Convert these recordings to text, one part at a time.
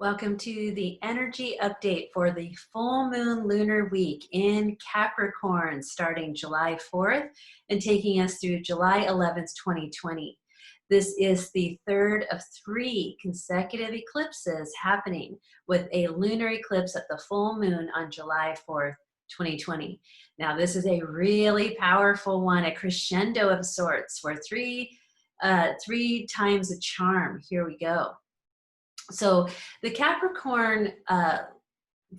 Welcome to the energy update for the full moon lunar week in Capricorn starting July 4th and taking us through July 11th, 2020. This is the third of 3 consecutive eclipses happening with a lunar eclipse at the full moon on July 4th, 2020. Now, this is a really powerful one, a crescendo of sorts, where three times a charm. Here we go. So the Capricorn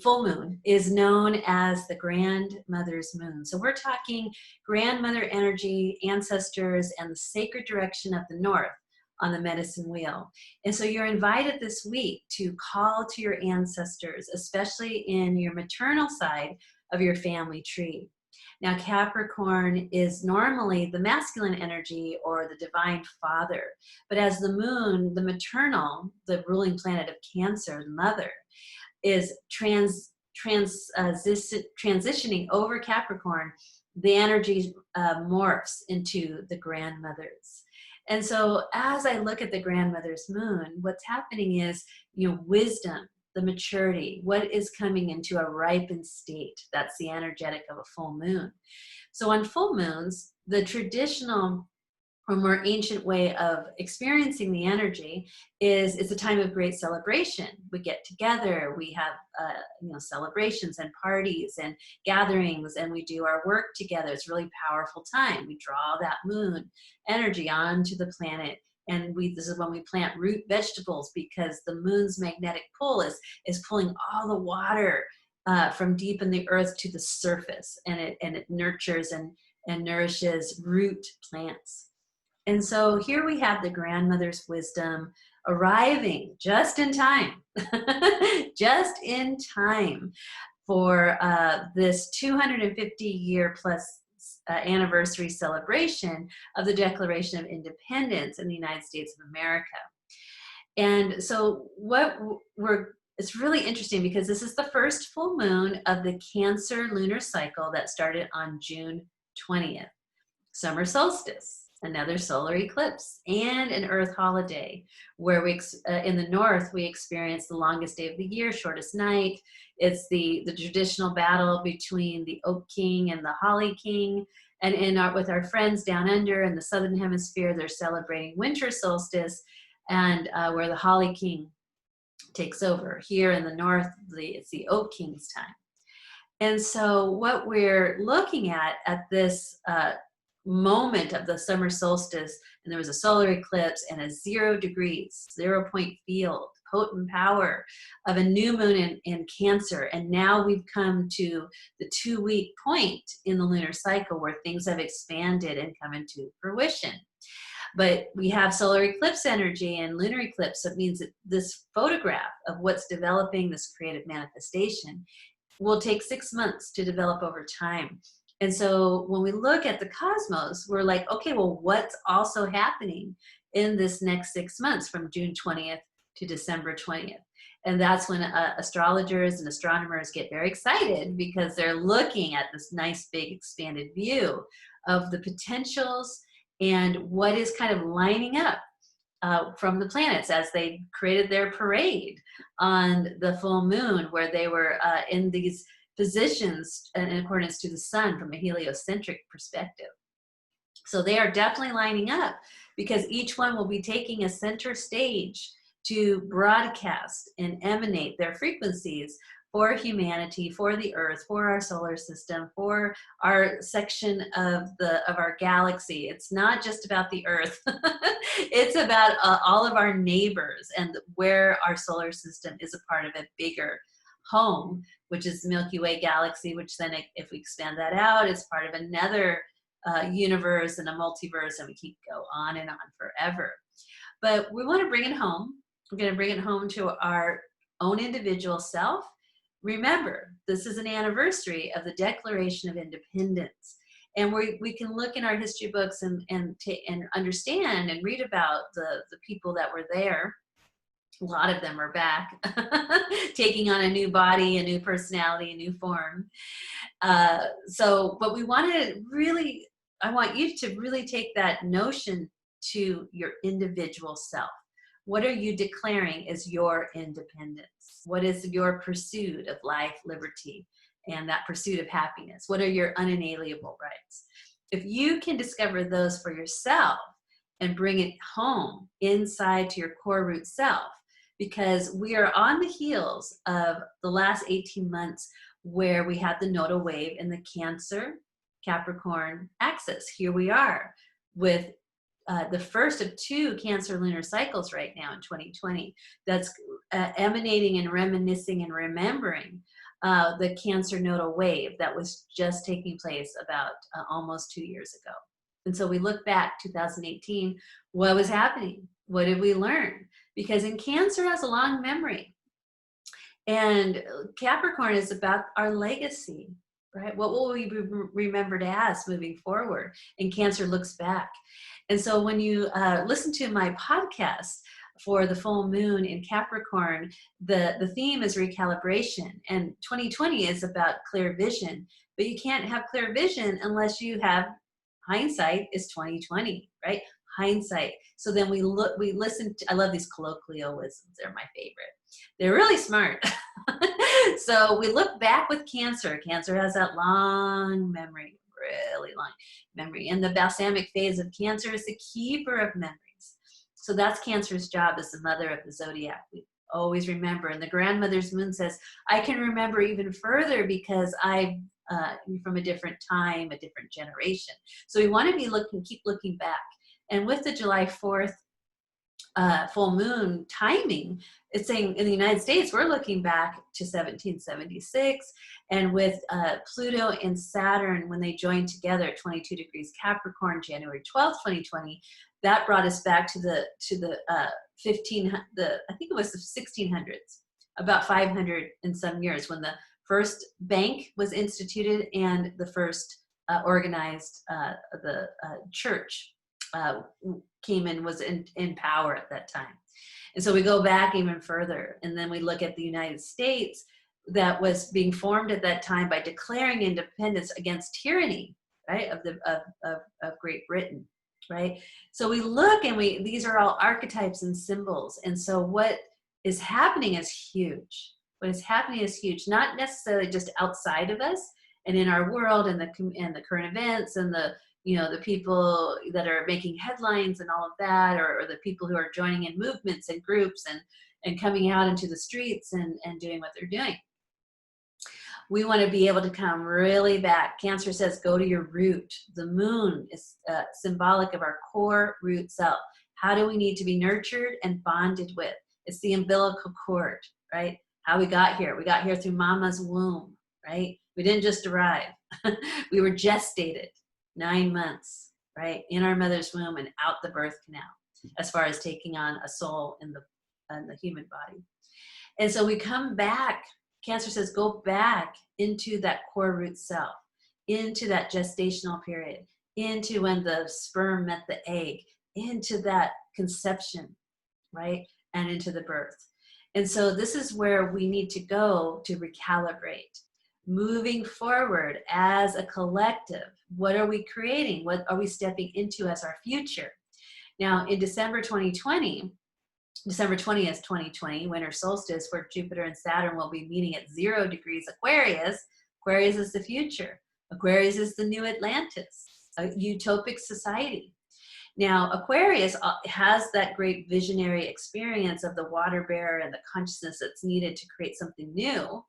full moon is known as the grandmother's moon. So we're talking grandmother energy, ancestors, and the sacred direction of the north on the medicine wheel. And so you're invited this week to call to your ancestors, especially in your maternal side of your family tree. Now, Capricorn is normally the masculine energy or the divine father, but as the moon, the maternal, the ruling planet of Cancer, the mother, is transitioning over Capricorn, the energy morphs into the grandmothers. And so as I look at the grandmother's moon, what's happening is, wisdom, the maturity, what is coming into a ripened state. That's the energetic of a full moon. So on full moons, the traditional or more ancient way of experiencing the energy is it's a time of great celebration. We get together, we have celebrations and parties and gatherings, and we do our work together. It's a really powerful time. We draw that moon energy onto the planet. And this is when we plant root vegetables, because the moon's magnetic pull is pulling all the water from deep in the earth to the surface, and it nurtures and nourishes root plants. And so here we have the grandmother's wisdom arriving just in time, just in time for this 250-year plus anniversary celebration of the Declaration of Independence in the United States of America. And so it's really interesting because this is the first full moon of the Cancer lunar cycle that started on June 20th, summer solstice, another solar eclipse, and an earth holiday, where in the north we experience the longest day of the year, shortest night. It's the traditional battle between the Oak King and the Holly King. And with our friends down under in the southern hemisphere, they're celebrating winter solstice, and where the Holly King takes over. Here in the north, it's the Oak King's time. And so what we're looking at this moment of the summer solstice, and there was a solar eclipse and a 0 degrees, 0-point field, potent power of a new moon in Cancer. And now we've come to the 2-week point in the lunar cycle where things have expanded and come into fruition. But we have solar eclipse energy and lunar eclipse. So it means that this photograph of what's developing, this creative manifestation, will take 6 months to develop over time. And so when we look at the cosmos, we're like, okay, well, what's also happening in this next 6 months from June 20th to December 20th? And that's when astrologers and astronomers get very excited, because they're looking at this nice, big, expanded view of the potentials and what is kind of lining up from the planets as they created their parade on the full moon, where they were in these positions in accordance to the sun from a heliocentric perspective. So they are definitely lining up, because each one will be taking a center stage to broadcast and emanate their frequencies for humanity, for the earth, for our solar system, for our section of our galaxy. It's not just about the earth. It's about all of our neighbors, and where our solar system is a part of a bigger home, which is the Milky Way galaxy, which then, if we expand that out, it's part of another universe and a multiverse, and we keep go on and on forever. But we want to bring it home. We're going to bring it home to our own individual self. Remember, this is an anniversary of the Declaration of Independence. And we can look in our history books and understand and read about the people that were there. A lot of them are back, taking on a new body, a new personality, a new form. But I want you to really take that notion to your individual self. What are you declaring as your independence? What is your pursuit of life, liberty, and that pursuit of happiness? What are your unalienable rights? If you can discover those for yourself and bring it home inside to your core root self, because we are on the heels of the last 18 months where we had the nodal wave in the Cancer, Capricorn axis. Here we are with the first of 2 Cancer lunar cycles right now in 2020 that's emanating and reminiscing and remembering the Cancer nodal wave that was just taking place about almost 2 years ago. And so we look back 2018, what was happening? What did we learn? Because in Cancer has a long memory. And Capricorn is about our legacy, right? What will we be remembered as moving forward? And Cancer looks back. And so when you listen to my podcast for the full moon in Capricorn, the theme is recalibration. And 2020 is about clear vision. But you can't have clear vision unless you have hindsight is 2020, right? Hindsight. So then we listen to, I love these colloquialisms. They're my favorite. They're really smart. So we look back with Cancer. Cancer has that long memory, really long memory. And the balsamic phase of Cancer is the keeper of memories. So that's Cancer's job as the mother of the zodiac. We always remember. And the grandmother's moon says, I can remember even further because I'm from a different time, a different generation. So we want to be keep looking back. And with the July 4th full moon timing, it's saying in the United States, we're looking back to 1776. And with Pluto and Saturn, when they joined together at 22 degrees Capricorn, January 12th, 2020, that brought us back to the I think it was the 1600s, about 500 and some years, when the first bank was instituted and the first organized church came in, was in power at that time. And so we go back even further, and then we look at the United States that was being formed at that time by declaring independence against tyranny, right, of Great Britain, right? So we look and these are all archetypes and symbols. And so what is happening is huge. What is happening is huge, not necessarily just outside of us and in our world and the current events and the people that are making headlines and all of that, or the people who are joining in movements and groups and coming out into the streets and doing what they're doing. We want to be able to come really back. Cancer says, go to your root. The moon is symbolic of our core root self. How do we need to be nurtured and bonded with? It's the umbilical cord, right? How we got here. We got here through mama's womb, right? We didn't just arrive. We were gestated 9 months, right? In our mother's womb and out the birth canal, as far as taking on a soul in the human body. And so we come back. Cancer says, go back into that core root self, into that gestational period, into when the sperm met the egg, into that conception, right? And into the birth. And so this is where we need to go to recalibrate. Moving forward as a collective, what are we creating? What are we stepping into as our future? Now, in December 2020, December 20th, 2020, winter solstice, where Jupiter and Saturn will be meeting at 0 degrees Aquarius. Aquarius is the future. Aquarius is the new Atlantis, a utopic society. Now, Aquarius has that great visionary experience of the water bearer and the consciousness that's needed to create something new.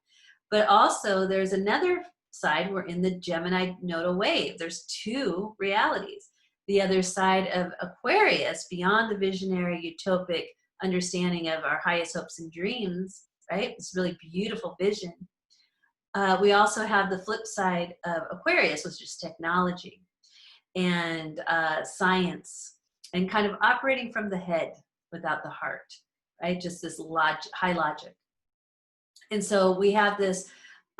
But also there's another side. We're in the Gemini nodal wave. There's 2 realities. The other side of Aquarius, beyond the visionary utopic understanding of our highest hopes and dreams, right? This really beautiful vision. We also have the flip side of Aquarius, which is technology and science, and kind of operating from the head without the heart, right? Just this high logic. And so we have this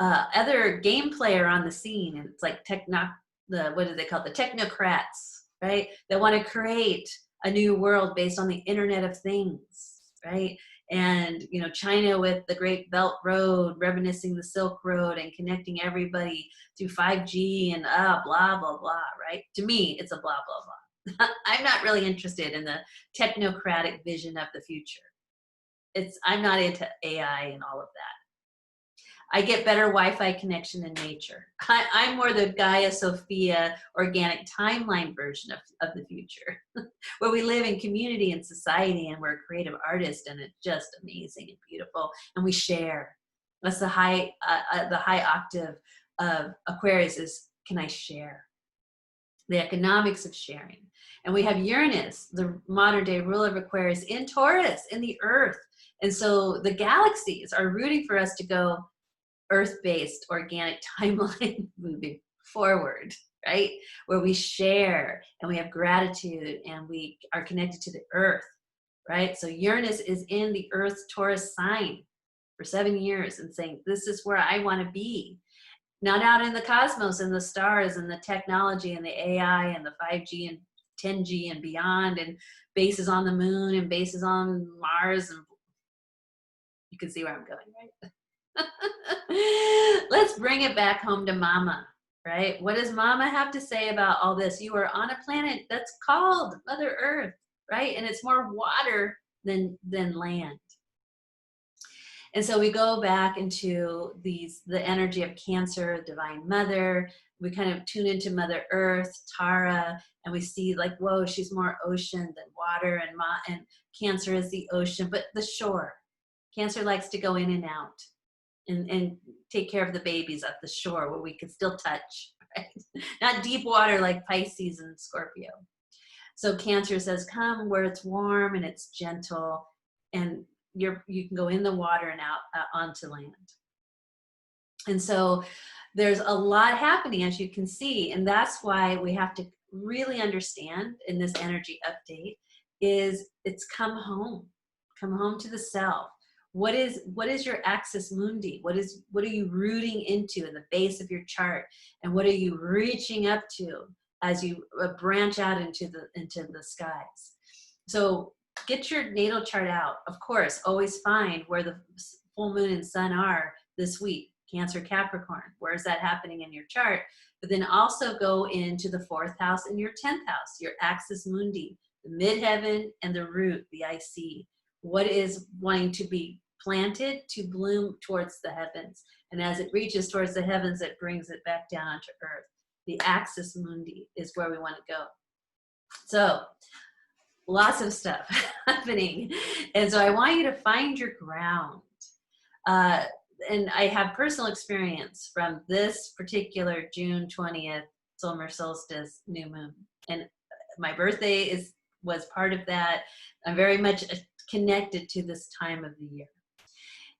other game player on the scene, and it's like what do they call it? The technocrats, right? That want to create a new world based on the Internet of Things, right? And, China with the Great Belt Road, reminiscing the Silk Road and connecting everybody through 5G and blah, blah, blah, right? To me, it's a blah, blah, blah, I'm not really interested in the technocratic vision of the future. I'm not into AI and all of that. I get better Wi-Fi connection in nature. I'm more the Gaia Sophia organic timeline version of the future, where we live in community and society, and we're a creative artist, and it's just amazing and beautiful, and we share. That's the high octave of Aquarius is, can I share? The economics of sharing. And we have Uranus, the modern day ruler of Aquarius, in Taurus, in the earth. And so the galaxies are rooting for us to go earth-based organic timeline moving forward, right? Where we share and we have gratitude and we are connected to the earth, right? So Uranus is in the earth Taurus sign for 7 years and saying, this is where I want to be. Not out in the cosmos and the stars and the technology and the AI and the 5G and 10G and beyond, and bases on the moon and bases on Mars. And you can see where I'm going, right? Let's bring it back home to mama, right? What does mama have to say about all this? You are on a planet that's called Mother Earth, right? And it's more water than land. And so we go back into the energy of Cancer, Divine Mother. We kind of tune into Mother Earth, Tara, and we see like, whoa, she's more ocean than water, and Cancer is the ocean, but the shore. Cancer likes to go in and out. And take care of the babies at the shore where we can still touch, right? Not deep water like Pisces and Scorpio. So Cancer says, come where it's warm and it's gentle, and you can go in the water and out onto land. And so there's a lot happening, as you can see, and that's why we have to really understand in this energy update is it's come home to the self. What is your axis mundi? What are you rooting into in the base of your chart? And what are you reaching up to as you branch out into the skies? So get your natal chart out. Of course, always find where the full moon and sun are this week. Cancer, Capricorn, where is that happening in your chart? But then also go into the 4th house and your 10th house, your axis mundi, the midheaven and the root, the IC. What is wanting to be planted to bloom towards the heavens, and as it reaches towards the heavens, it brings it back down onto earth. The axis mundi is where we want to go. So lots of stuff happening, and so I want you to find your ground. And I have personal experience from this particular June 20th summer solstice new moon, and my birthday was part of that. I'm very much connected to this time of the year.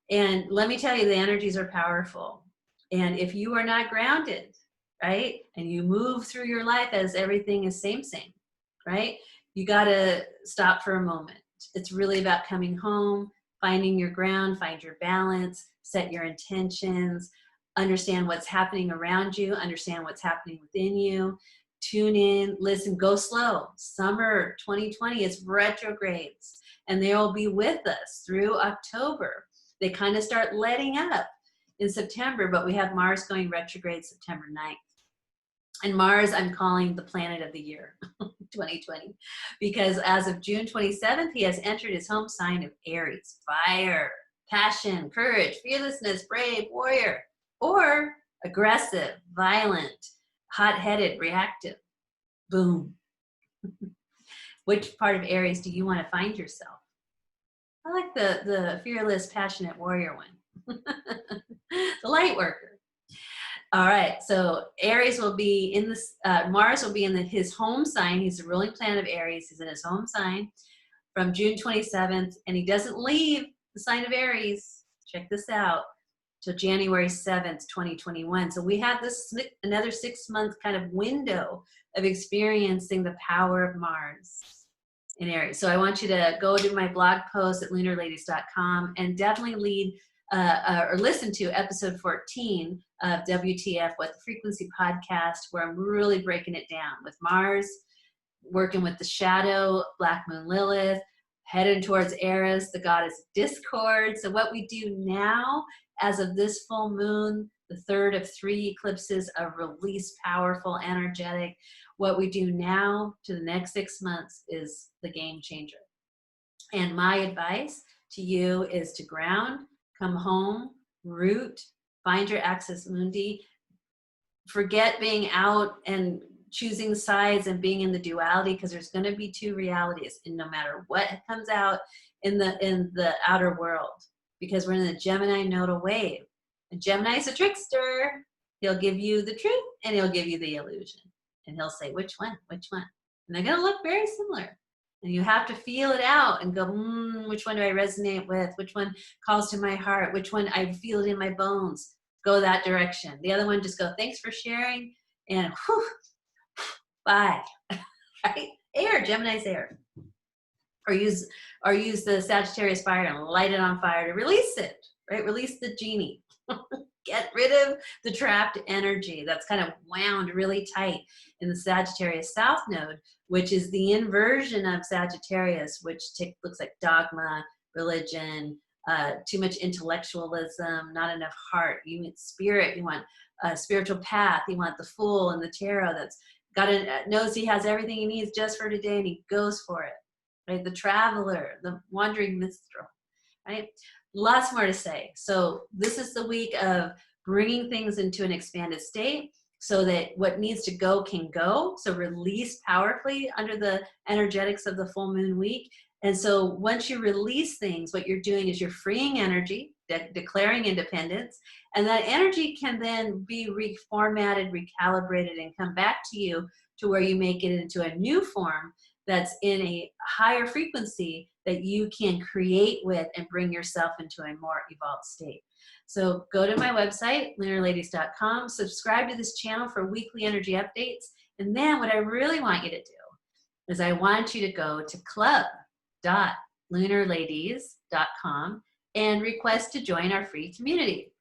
And let me tell you, the energies are powerful. And if you are not grounded, right, and you move through your life as everything is same, right, you got to stop for a moment. It's really about coming home, finding your ground, find your balance, set your intentions, understand what's happening around you, understand what's happening within you, tune in, listen, go slow. Summer 2020 is retrogrades, and they'll be with us through October. They kind of start letting up in September, but we have Mars going retrograde September 9th. And Mars, I'm calling the planet of the year, 2020, because as of June 27th, he has entered his home sign of Aries. Fire, passion, courage, fearlessness, brave, warrior, or aggressive, violent, hot-headed, reactive. Boom. Which part of Aries do you want to find yourself? I like the fearless, passionate warrior one. The light worker. All right, so Aries will be in this, Mars will be in his home sign. He's the ruling planet of Aries. He's in his home sign from June 27th, and he doesn't leave the sign of Aries. Check this out. Till January 7th, 2021. So we have this another 6-month kind of window of experiencing the power of Mars in Aries. So I want you to go to my blog post at lunarladies.com and definitely listen to episode 14 of WTF, What the Frequency podcast, where I'm really breaking it down with Mars, working with the shadow, Black Moon Lilith, headed towards Eris, the goddess of discord. So what we do now as of this full moon, the third of 3 eclipses of release, powerful, energetic. What we do now to the next 6 months is the game changer. And my advice to you is to ground, come home, root, find your axis mundi, forget being out and choosing sides and being in the duality, because there's going to be 2 realities, and no matter what comes out in the outer world, because we're in the Gemini nodal wave. And Gemini's a trickster. He'll give you the truth and he'll give you the illusion. And he'll say, which one? Which one? And they're going to look very similar. And you have to feel it out and go, which one do I resonate with? Which one calls to my heart? Which one I feel it in my bones? Go that direction. The other one, just go, thanks for sharing, and whew, bye. Right? Air, Gemini's air. Or use the Sagittarius fire and light it on fire to release it, right? Release the genie. Get rid of the trapped energy that's kind of wound really tight in the Sagittarius South Node, which is the inversion of Sagittarius, which looks like dogma, religion, too much intellectualism, not enough heart. You want spirit, you want a spiritual path, you want the Fool and the Tarot that's knows he has everything he needs just for today, and he goes for it. Right? The Traveler, the Wandering Minstrel, right? Lots more to say. So this is the week of bringing things into an expanded state so that what needs to go can go. So release powerfully under the energetics of the full moon week. And so once you release things, what you're doing is you're freeing energy, declaring independence, and that energy can then be reformatted, recalibrated, and come back to you to where you make it into a new form that's in a higher frequency that you can create with and bring yourself into a more evolved state. So go to my website, lunarladies.com, subscribe to this channel for weekly energy updates. And then what I really want you to do is I want you to go to club.lunarladies.com and request to join our free community.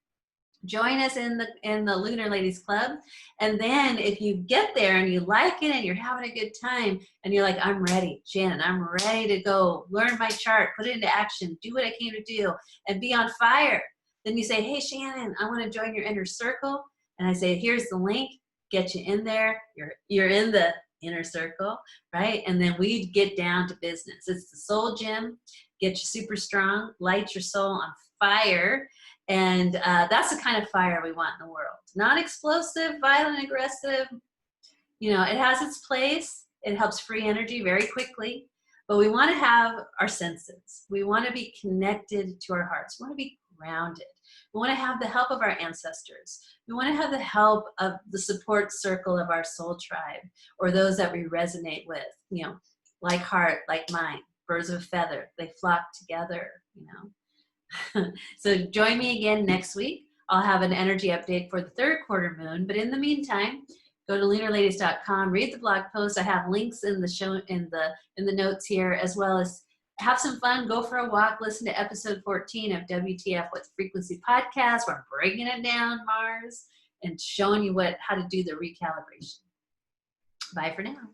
Join us in the Lunar Ladies Club. And then if you get there and you like it and you're having a good time and you're like, I'm ready, Shannon, I'm ready to go learn my chart, put it into action, do what I came to do, and be on fire. Then you say, hey, Shannon, I want to join your inner circle. And I say, here's the link, get you in there. You're in the inner circle, right? And then we get down to business. It's the soul gym, get you super strong, light your soul on fire. And that's the kind of fire we want in the world. Not explosive, violent, aggressive. You know, it has its place. It helps free energy very quickly. But we want to have our senses. We want to be connected to our hearts. We want to be grounded. We want to have the help of our ancestors. We want to have the help of the support circle of our soul tribe, or those that we resonate with, you know, like heart, like mind, birds of a feather. They flock together, you know. So join me again next week. I'll have an energy update for the 3rd quarter moon. But in the meantime, go to lunarladies.com, read the blog post. I have links in the show in the notes here, as well as have some fun, go for a walk, listen to episode 14 of WTF What's Frequency podcast, where I'm breaking it down, Mars, and showing you how to do the recalibration. Bye for now.